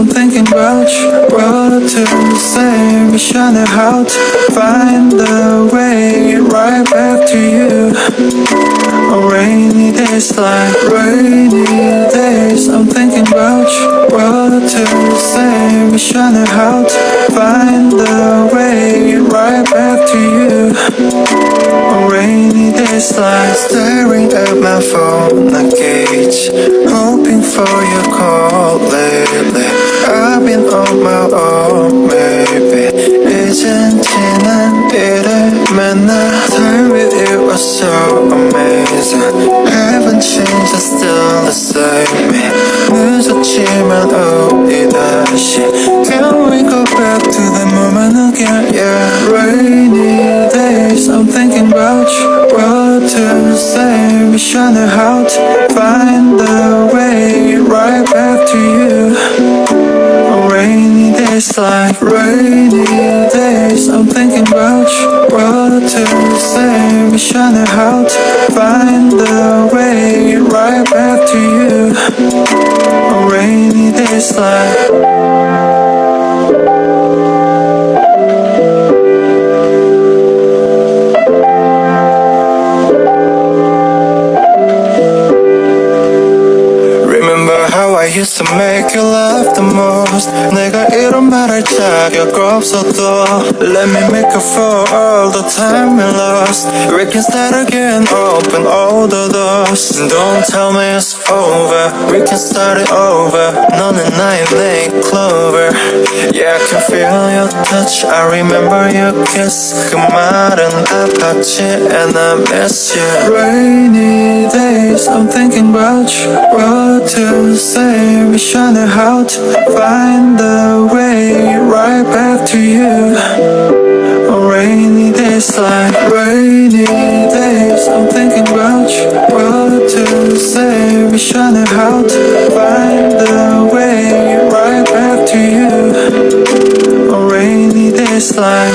I'm thinking about you. What to say, wishing how to find a way right back to you. On rainy days like rainy days, I'm thinking about you. What to say, wishing how to find a way right back to you. On rainy days like staring at my phone like cage, hoping for your call lately. I've been on my own, maybe 이젠 지난 일을 맨날 time with you was so amazing. Haven't changed, I'm still the same. 늦었지만 우리 다시 Can we go back to the moment again? Yeah, rainy days, I'm thinking about you. What to say, wishing how to find a way right back to you. On rainy days like rainy days, I'm thinking about you. What to say, wishing how to find a way right back to you. On rainy days like I used to make you laugh the most. 내가 이런 말할 자격 없어도 Let me make up for all the time we lost. We can start again, open all the doors. Don't tell me it's over, we can start it over. 너는 나의 late clover. Yeah, I can feel your touch, I remember your kiss. 그 말은 아팠지 and I miss you. Rainy days, I'm thinking about you. What to say, wishing how to find a way right back to you. On rainy days like rainy days, I'm thinking about you. What to say, wishing how to find a way right back to you. On rainy days like